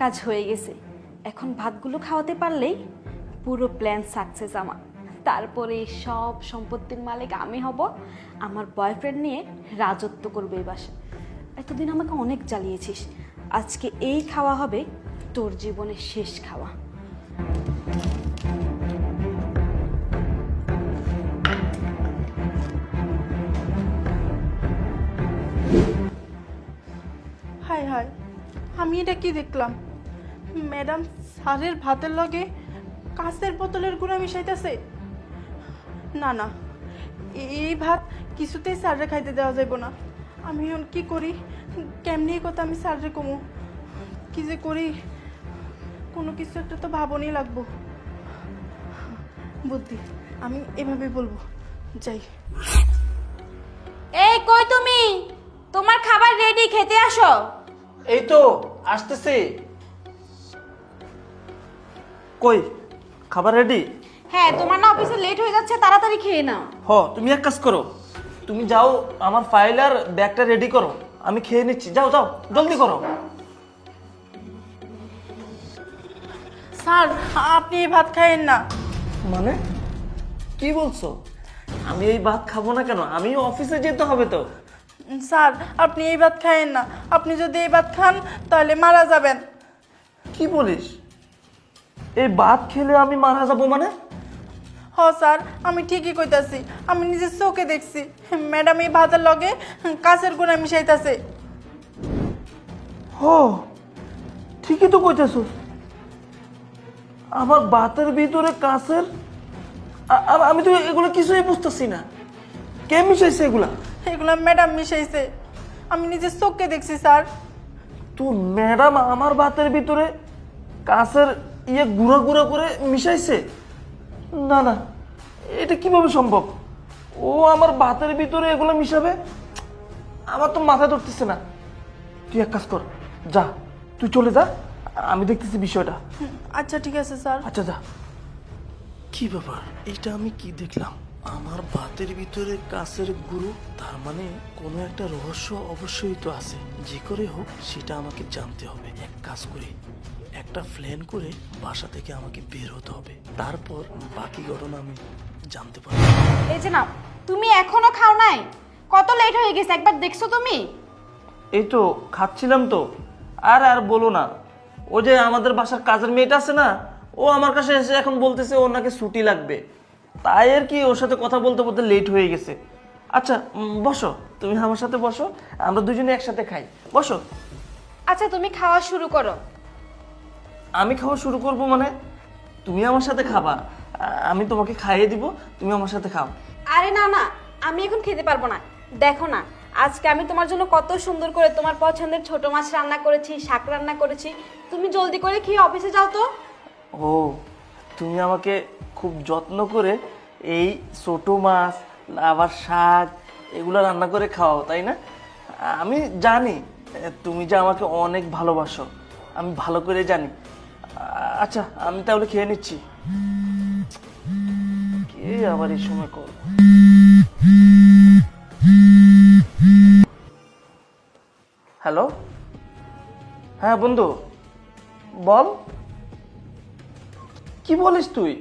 কাজ হয়ে গেছে। এখন ভাতগুলো খাওয়াতে পারলেই পুরো প্ল্যান সাকসেস আমার। তারপরে সব সম্পত্তির মালিক আমি হব, আমার বয়ফ্রেন্ড নিয়ে রাজত্ব করবে এই বাসায়। এতদিন আমাকে অনেক জ্বালিয়েছিস, আজকে এই খাওয়া হবে তোর জীবনের শেষ খাওয়া। হায় হায়, আমি এটা কি দেখলাম? ম্যাডাম স্যারের ভাতের লগে কাঁচের বোতলের গুঁড়া মিশাইতেছে। না না, এই ভাত কিছুতেই স্যাররে খাইতে দেওয়া যাইব না। আমি এখন কি করি, কেমনি এই কথা আমি স্যাররে কমু? কি যে করি, কোনো কিছু একটা তো ভাবনই লাগবো। বুদ্ধি, আমি এভাবে বলবো। যাই। এই কই তুমি? তোমার খাবার রেডি, খেতে আসো। এই তো আসতেছি। কই খাবার রেডি? হ্যাঁ, তোমার না অফিসে লেট হয়ে যাচ্ছে, তাড়াতাড়ি খেয়ে নাও। তুমি এক কাজ করো, তুমি যাও আমার ফাইল আর ব্যাগটা রেডি করো, আমি খেয়ে নিচ্ছি। যাও যাও জলদি করো। স্যার, আপনি এই ভাত খাইয়েন না। মানে কি বলছো? আমি এই ভাত খাবো না কেন? আমি অফিসে যেতে হবে তো। স্যার, আপনি এই ভাত খাইয়েন না। আপনি যদি এই ভাত খান তাহলে মারা যাবেন। কি বলিস? এই ভাত খেলে আমি মারা যাবো মানে? স্যার, আমি ঠিকই কইতাছি। আমি নিজের চোখে দেখছি ম্যাডাম এই ভাতের লগে কাঁচের গুঁড়া মিশাইতাছে। ঠিকই তো কইতেছো। আমার ভাতের ভিতরে কাঁচের, আমি তো এগুলো কিছুই বুঝতেছি না। কে মিশাইছে এগুলা? এগুলো ম্যাডাম মিশাইছে, আমি নিজের চোখে দেখছি স্যার। তো ম্যাডাম আমার ভাতের ভিতরে কাঁচের গুঁড়া গুঁড়া করে মিশাইছে? না না, এটা কিভাবে সম্ভব? ও আমার ভাতের ভিতরে এগুলো মিশাবে? আমার তো মাথায় ধরতেছে না। তুই এক কাজ কর, যা তুই চলে যা, আমি দেখতেছি বিষয়টা। আচ্ছা ঠিক আছে স্যার। আচ্ছা যা। কি ব্যাপার, এটা আমি কি দেখলাম? আমার ভাতের ভিতরে কাঁচের গুঁড়ো, তার মানে কোনো একটা রহস্য অবশ্যই তো আছে। যে করে হোক সেটা আমাকে জানতে হবে। এক কাজ করে একটা প্ল্যান করে বাসা থেকে আমাকে বের হতে হবে, তারপর বাকি ঘটনা আমি জানতে পারবো। এই যে নাও, তুমি এখনো খাও নাই? কত লেট হয়ে গেছে, একবার দেখছো তুমি? এই তো খাচ্ছিলাম তো। আর আর বলো না, ও যে আমাদের বাসার কাজের মেয়েটা আছে না, ও আমার কাছে এসে এখন বলতেছে ওর নাকি ছুটি লাগবে। তাই আর কি ওর সাথে কথা বলতে বলতে লেট হয়ে গেছে। আচ্ছা বসো, তুমি আমার সাথে বসো, আমরা দুজনে একসাথে খাই। বসো। আচ্ছা, তুমি খাওয়া শুরু করো। আমি খাওয়া শুরু করব মানে? তুমি আমার সাথে খাবা, আমি তোমাকে খাইয়ে দিব, তুমি আমার সাথে খাও। আরে না না, আমি এখন খেতে পারবো না। দেখো না, আজকে আমি তোমার জন্য কত সুন্দর করে তোমার পছন্দের ছোট মাছ রান্না করেছি, শাক রান্না করেছি। তুমি জলদি করে খেয়ে অফিসে যাও তো। ও, তুমি আমাকে খুব যত্ন করে এই ছোট মাছ আবার শাক এগুলো রান্না করে খাওয়াও, তাই না? আমি জানি তুমি যে আমাকে অনেক ভালোবাসো, আমি ভালো করে জানি। আচ্ছা আমি তাহলে খেয়ে নিচ্ছি। কে আবার এই সময় কল? হ্যালো, হ্যাঁ বন্ধু বল। কি বলিস তুই?